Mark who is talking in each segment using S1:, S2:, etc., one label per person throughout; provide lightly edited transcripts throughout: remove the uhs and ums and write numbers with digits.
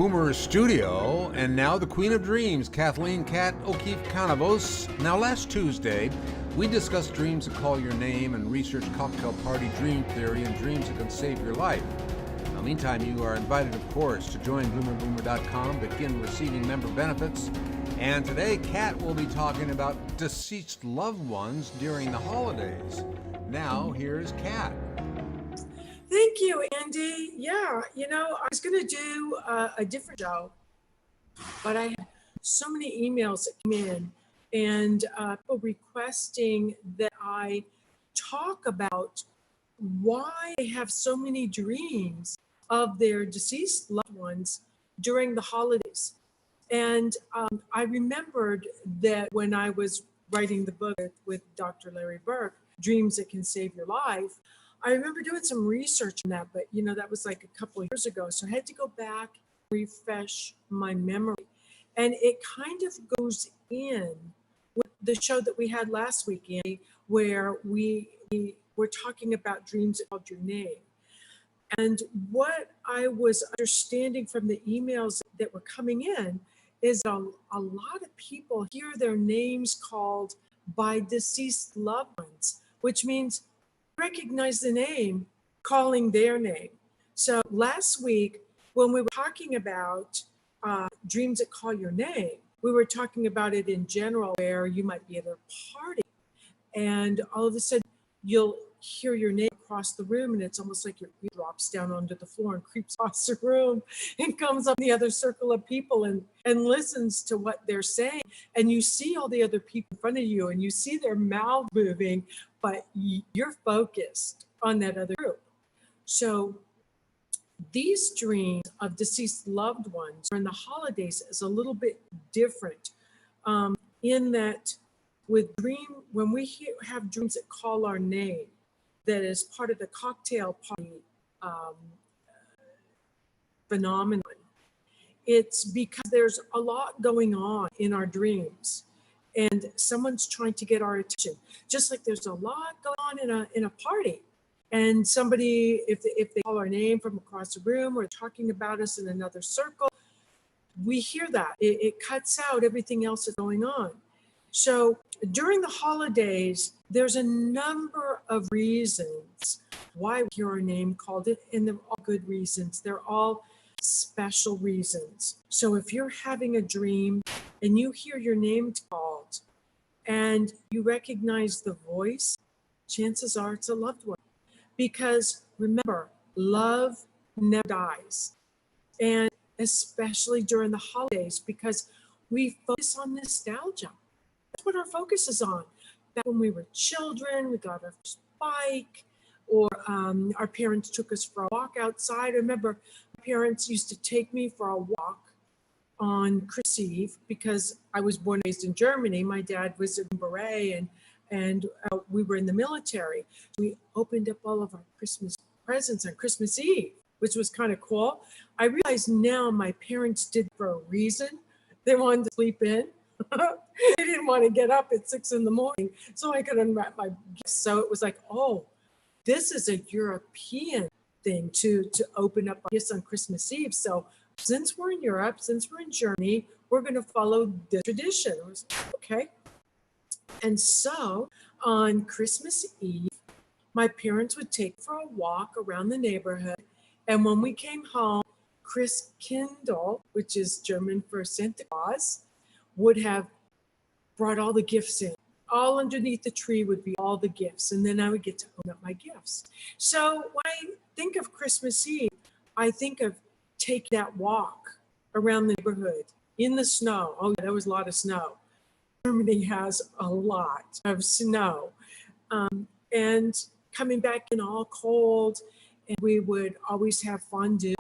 S1: Boomer Studio, and now the Queen of Dreams, Kathleen "Kat" O'Keefe Canavos. Now, last Tuesday, we discussed dreams that call your name and researched cocktail party dream theory and dreams that can save your life. Now, meantime, you are invited, of course, to join bloomerboomer.com, begin receiving member benefits. And today, Kat will be talking about deceased loved ones during the holidays. Now, here's Kat.
S2: Thank you, Andy. Yeah, I was going to do a different show, but I had so many emails that came in and people requesting that I talk about why they have so many dreams of their deceased loved ones during the holidays. And I remembered that when I was writing the book with Dr. Larry Burke, Dreams That Can Save Your Life, I remember doing some research on that, but that was like a couple of years ago. So I had to go back, refresh my memory. And it kind of goes in with the show that we had last week, Andy, where we were talking about dreams that called your name. And what I was understanding from the emails that were coming in is a lot of people hear their names called by deceased loved ones, which means recognize the name calling their name. So last week, when we were talking about dreams that call your name, we were talking about it in general, where you might be at a party and all of a sudden you'll hear your name across the room, and it's almost like your ear drops down onto the floor and creeps across the room and comes up the other circle of people and listens to what they're saying. And you see all the other people in front of you and you see their mouth moving, but you're focused on that other group. So these dreams of deceased loved ones during the holidays is a little bit different in that when we have dreams that call our name, that is part of the cocktail party phenomenon. It's because there's a lot going on in our dreams and someone's trying to get our attention. Just like there's a lot going on in a party, and somebody, if they call our name from across the room or talking about us in another circle, we hear that. It cuts out everything else that's going on. So during the holidays, there's a number of reasons why we hear our name called it, and they're all good reasons. They're all special reasons. So if you're having a dream and you hear your name called and you recognize the voice, chances are it's a loved one. Because remember, love never dies. And especially during the holidays, because we focus on nostalgia. That's what our focus is on. Back when we were children, we got our first bike, or our parents took us for a walk outside. I remember my parents used to take me for a walk on Christmas Eve because I was born and raised in Germany. My dad was a beret and we were in the military. We opened up all of our Christmas presents on Christmas Eve, which was kind of cool. I realize now my parents did it for a reason. They wanted to sleep in. They didn't want to get up at 6 a.m, so I could unwrap my gifts. So it was like, oh, this is a European thing to open up our gifts on Christmas Eve. So since we're in Europe, since we're in Germany, we're going to follow the tradition. I was like, okay. And so on Christmas Eve, my parents would take for a walk around the neighborhood. And when we came home, Christkindl, which is German for Santa Claus, would have brought all the gifts in. All underneath the tree would be all the gifts. And then I would get to open up my gifts. So when I think of Christmas Eve, I think of take that walk around the neighborhood in the snow. Oh, there was a lot of snow. Germany has a lot of snow. And coming back in all cold, and we would always have fondue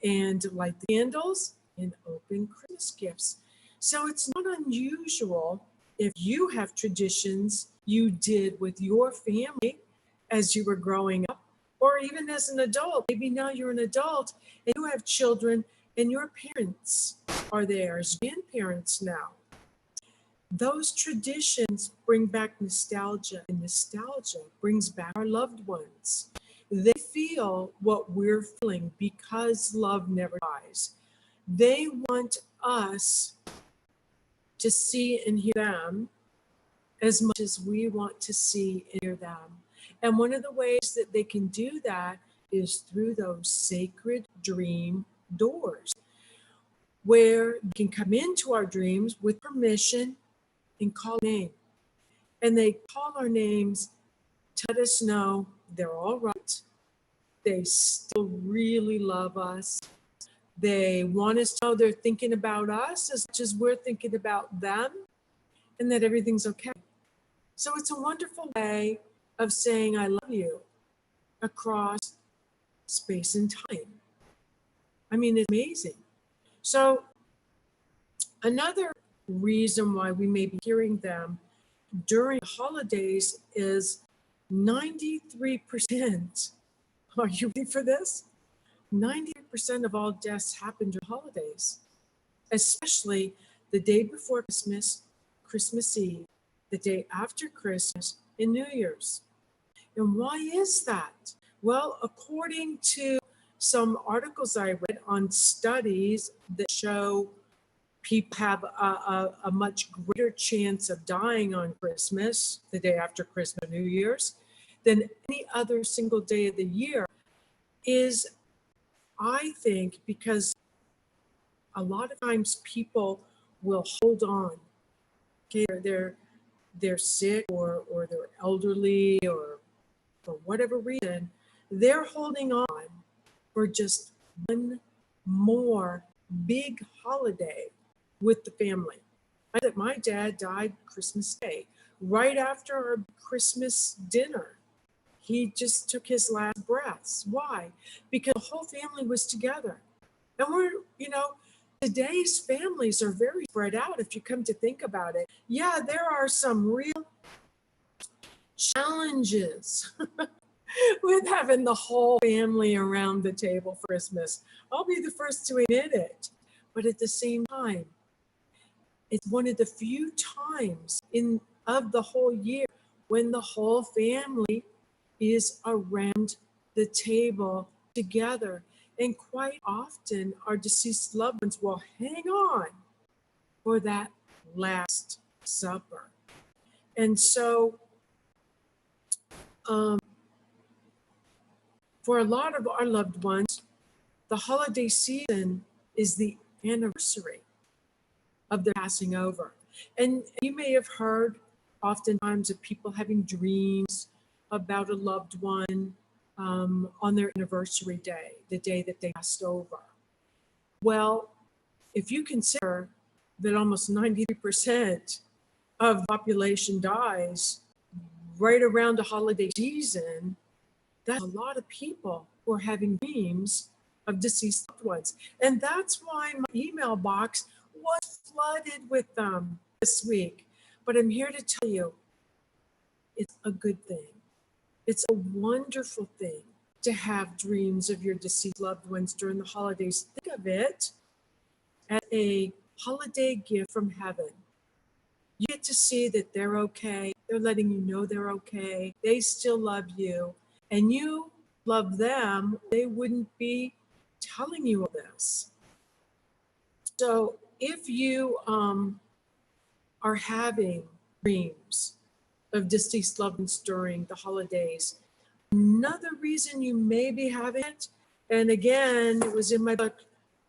S2: and light the candles and open Christmas gifts. So it's not unusual if you have traditions you did with your family as you were growing up, or even as an adult. Maybe now you're an adult and you have children and your parents are there as grandparents now. Those traditions bring back nostalgia, and nostalgia brings back our loved ones. They feel what we're feeling because love never dies. They want us to see and hear them as much as we want to see and hear them. And one of the ways that they can do that is through those sacred dream doors, where they can come into our dreams with permission and call name. And they call our names to let us know they're all right. They still really love us. They want us to know they're thinking about us as much as we're thinking about them, and that everything's okay. So it's a wonderful way of saying I love you across space and time. I mean, it's amazing. So another reason why we may be hearing them during the holidays is 93%. Are you ready for this? 90% of all deaths happen during holidays, especially the day before Christmas, Christmas Eve, the day after Christmas, and New Year's. And why is that? Well, according to some articles I read on studies that show people have a much greater chance of dying on Christmas, the day after Christmas, New Year's, than any other single day of the year, is, I think, because a lot of times people will hold on. Okay, they're sick or they're elderly or for whatever reason, they're holding on for just one more big holiday with the family. I think my dad died Christmas Day, right after our Christmas dinner. He just took his last breaths. Why? Because the whole family was together. And today's families are very spread out if you come to think about it. Yeah, there are some real challenges with having the whole family around the table for Christmas. I'll be the first to admit it. But at the same time, it's one of the few times of the whole year when the whole family is around the table together. And quite often, our deceased loved ones will hang on for that last supper. And so, for a lot of our loved ones, the holiday season is the anniversary of their passing over. And you may have heard oftentimes of people having dreams about a loved one on their anniversary day, the day that they passed over. Well, if you consider that almost 93% of the population dies right around the holiday season, that's a lot of people who are having dreams of deceased loved ones. And that's why my email box was flooded with them this week. But I'm here to tell you, it's a good thing. It's a wonderful thing to have dreams of your deceased loved ones during the holidays. Think of it as a holiday gift from heaven. You get to see that they're okay. They're letting you know they're okay. They still love you. And you love them. They wouldn't be telling you all this. So if you are having dreams of deceased loved ones during the holidays, another reason you may be having it, and again, it was in my book,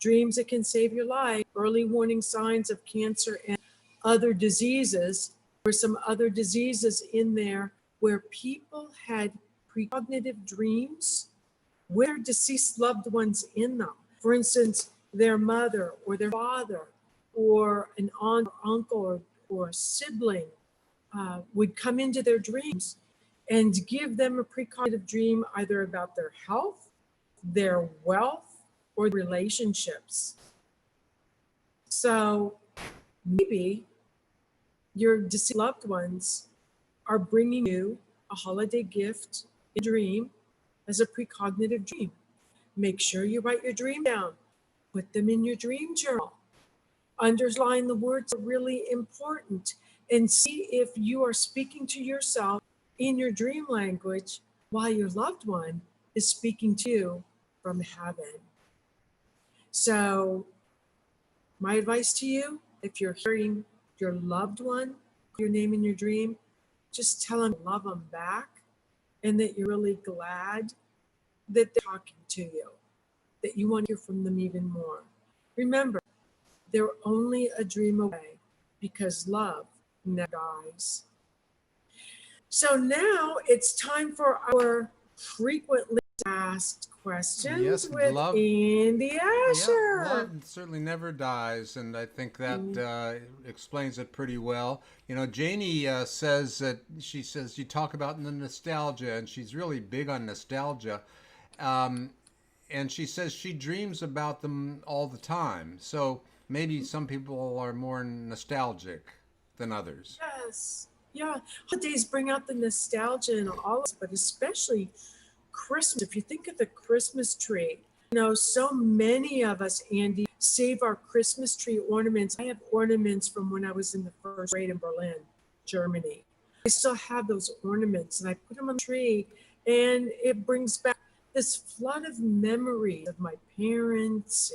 S2: Dreams That Can Save Your Life, Early Warning Signs of Cancer and Other Diseases. There were some other diseases in there where people had precognitive dreams with their deceased loved ones in them. For instance, their mother or their father or an aunt or uncle or a sibling would come into their dreams and give them a precognitive dream either about their health, their wealth, or relationships. So maybe your deceased loved ones are bringing you a holiday gift, a dream, as a precognitive dream. Make sure you write your dream down. Put them in your dream journal. Underline the words that are really important and see if you are speaking to yourself in your dream language while your loved one is speaking to you from heaven. So My advice to you, if you're hearing your loved one call your name in your dream, just tell them you love them back and that you're really glad that they're talking to you, that you want to hear from them even more. Remember, they're only a dream away because love never dies. So now it's time for our frequently asked questions
S1: Yes,
S2: with
S1: love.
S2: Andy
S1: Yep, love
S2: Asher.
S1: certainly never dies, and I think that explains it pretty well. You know, Janie says that she says you talk about the nostalgia, and she's really big on nostalgia. Um, and she says she dreams about them all the time. So maybe some people are more nostalgic than others.
S2: Yes. Yeah. Holidays bring out the nostalgia in all of us, but especially Christmas. If you think of the Christmas tree, so many of us, Andy, save our Christmas tree ornaments. I have ornaments from when I was in the first grade in Berlin, Germany. I still have those ornaments and I put them on the tree, and it brings back this flood of memories of my parents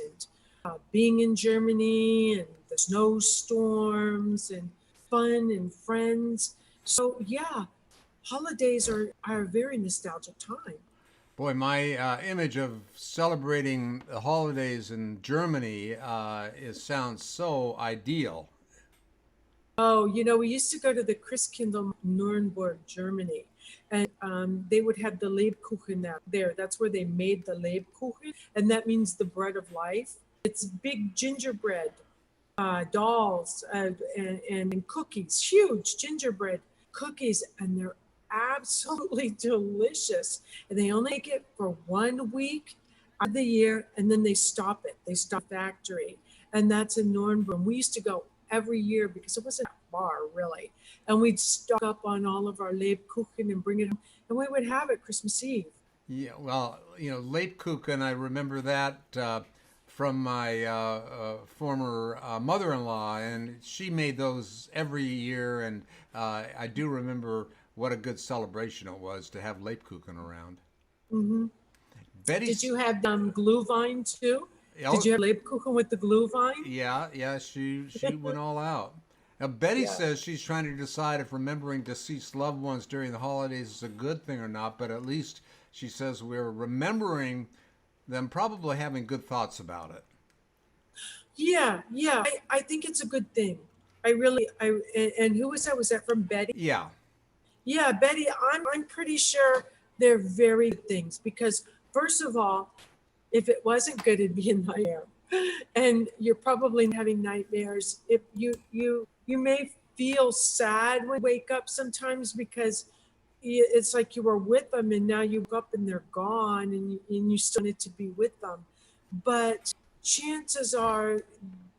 S2: and being in Germany and the snowstorms and fun and friends. So, yeah, holidays are a very nostalgic time.
S1: Boy, my image of celebrating the holidays in Germany sounds so ideal.
S2: Oh, we used to go to the Christkindl Nuremberg, Germany, and they would have the Lebkuchen there. That's where they made the Lebkuchen, and that means the bread of life. It's big gingerbread dolls and cookies, huge gingerbread cookies, and they're absolutely delicious. And they only make it for 1 week of the year, and then they stop it. They stop the factory, and that's in Nuremberg. We used to go every year because it wasn't that far, really. And we'd stock up on all of our Lebkuchen and bring it home, and we would have it Christmas Eve.
S1: Yeah, well, you know, Lebkuchen, I remember that from my former mother-in-law, and she made those every year, and I do remember what a good celebration it was to have Lebkuchen around.
S2: Hmm. Did
S1: Betty's,
S2: you have Glühwein too? Did
S1: oh,
S2: you have Lebkuchen with the Glühwein?
S1: yeah, she went all out. Now, Betty
S2: Yeah.
S1: says she's trying to decide if remembering deceased loved ones during the holidays is a good thing or not, but at least she says we're remembering them, probably having good thoughts about it.
S2: Yeah. I think it's a good thing. I really, and who was that? Was that from Betty?
S1: Yeah,
S2: Yeah, Betty, I'm pretty sure they're very good things because first of all, if it wasn't good, it'd be a nightmare. And you're probably having nightmares. If you may feel sad when you wake up sometimes because it's like you were with them and now you woke up and they're gone and you still need to be with them. But chances are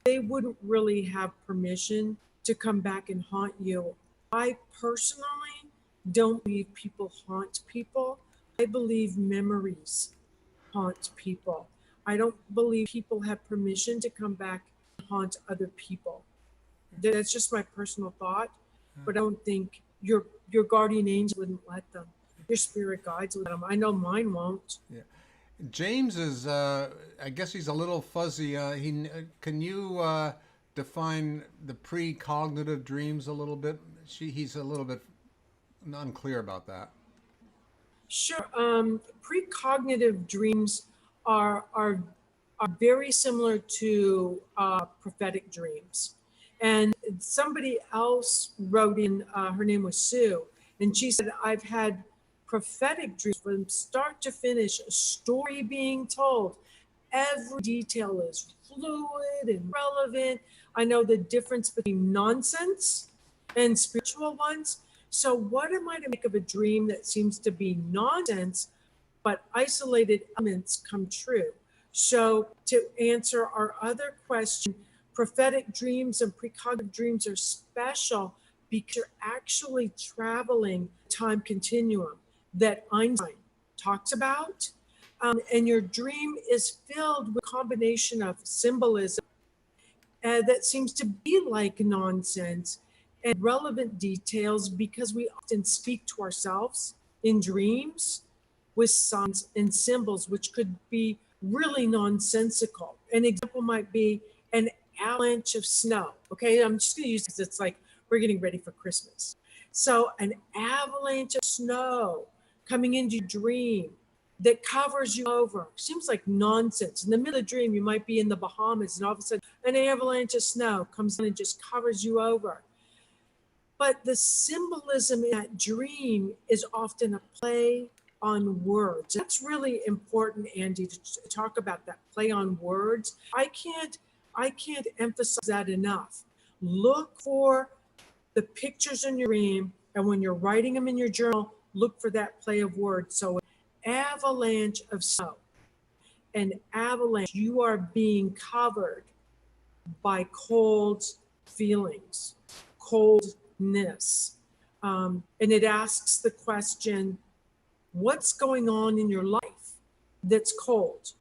S2: they wouldn't really have permission to come back and haunt you. I personally don't believe people haunt people. I believe memories haunt people. I don't believe people have permission to come back and haunt other people. That's just my personal thought, but I don't think your guardian angel wouldn't let them. Your spirit guides would let them. I know mine won't.
S1: yeah. James is, I guess he's a little fuzzy. Can you define the precognitive dreams a little bit? He's a little bit unclear about that.
S2: Sure. Precognitive dreams are very similar to prophetic dreams. And somebody else wrote in, her name was Sue, and she said, I've had prophetic dreams from start to finish, a story being told. Every detail is fluid and relevant. I know the difference between nonsense and spiritual ones. So, what am I to make of a dream that seems to be nonsense, but isolated elements come true? So, to answer our other question, prophetic dreams and precognitive dreams are special because you're actually traveling time continuum that Einstein talks about. And your dream is filled with a combination of symbolism that seems to be like nonsense and relevant details because we often speak to ourselves in dreams with signs and symbols, which could be really nonsensical. An example might be an avalanche of snow. Okay, I'm just going to use this. It's like we're getting ready for Christmas. So an avalanche of snow coming into your dream that covers you over. Seems like nonsense. In the middle of the dream, you might be in the Bahamas and all of a sudden an avalanche of snow comes in and just covers you over. But the symbolism in that dream is often a play on words. That's really important, Andy, to talk about that play on words. I can't emphasize that enough. Look for the pictures in your dream, and when you're writing them in your journal, look for that play of words. So an avalanche of snow, an avalanche, you are being covered by cold feelings, coldness. And it asks the question, what's going on in your life that's cold?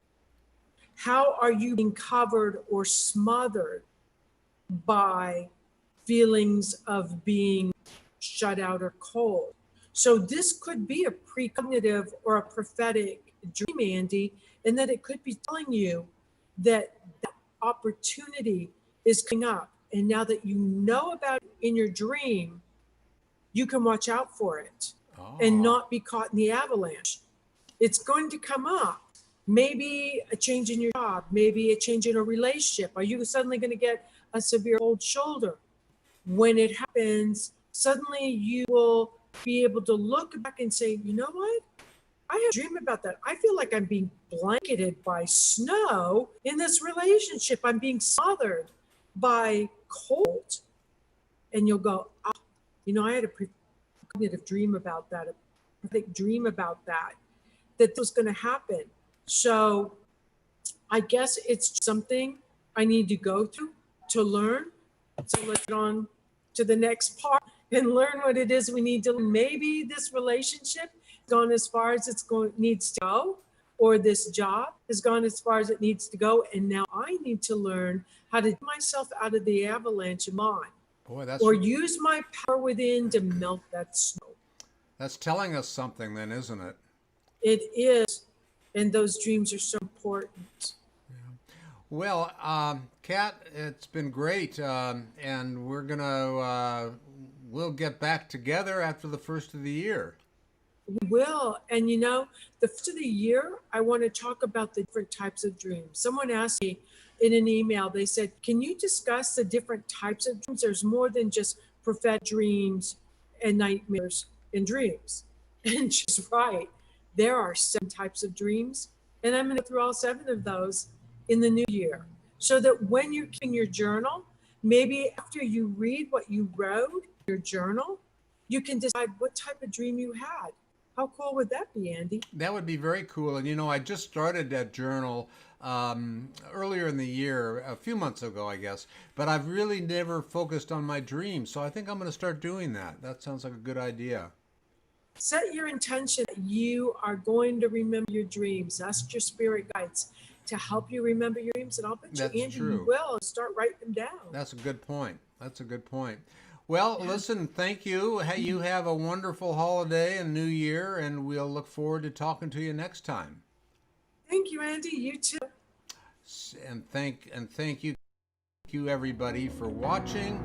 S2: How are you being covered or smothered by feelings of being shut out or cold? So this could be a precognitive or a prophetic dream, Andy, in that it could be telling you that that opportunity is coming up. And now that you know about it in your dream, you can watch out for it and not be caught in the avalanche. It's going to come up. Maybe a change in your job, maybe a change in a relationship. Are you suddenly going to get a severe cold shoulder? When it happens, suddenly you will be able to look back and say, you know what? I had a dream about that. I feel like I'm being blanketed by snow in this relationship. I'm being smothered by cold. And you'll go, I had a precognitive dream about that, a prophetic dream about that was going to happen. So I guess it's something I need to go through to learn. So let's get on to the next part and learn what it is we need to learn. Maybe this relationship has gone as far as needs to go, or this job has gone as far as it needs to go. And now I need to learn how to get myself out of the avalanche of mine. Or use my power within to melt that snow.
S1: That's telling us something then, isn't it?
S2: It is. And those dreams are so important.
S1: Yeah. Well, Kat, it's been great. And we're going to, we'll get back together after the first of the year.
S2: We will. And the first of the year, I want to talk about the different types of dreams. Someone asked me in an email, they said, can you discuss the different types of dreams? There's more than just prophetic dreams and nightmares and dreams. And she's right. There are 7 types of dreams. And I'm going to go through all 7 of those in the new year. So that when you're keeping your journal, maybe after you read what you wrote in your journal, you can decide what type of dream you had. How cool would that be, Andy?
S1: That would be very cool. And I just started that journal earlier in the year, a few months ago, I guess. But I've really never focused on my dreams. So I think I'm going to start doing that. That sounds like a good idea.
S2: Set your intention that you are going to remember your dreams. Ask your spirit guides to help you remember your dreams. And I'll bet you, Andy, you will start writing them down.
S1: That's a good point. Well, listen, thank you. You have a wonderful holiday and New Year, and we'll look forward to talking to you next time.
S2: Thank you, Andy. You too.
S1: And thank you everybody for watching.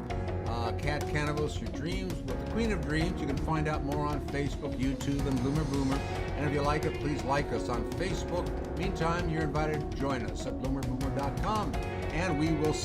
S1: Kat Canavos, Your Dreams with the Queen of Dreams. You can find out more on Facebook, YouTube, and Bloomer Boomer. And if you like it, please like us on Facebook. Meantime, you're invited to join us at bloomerboomer.com, and we will see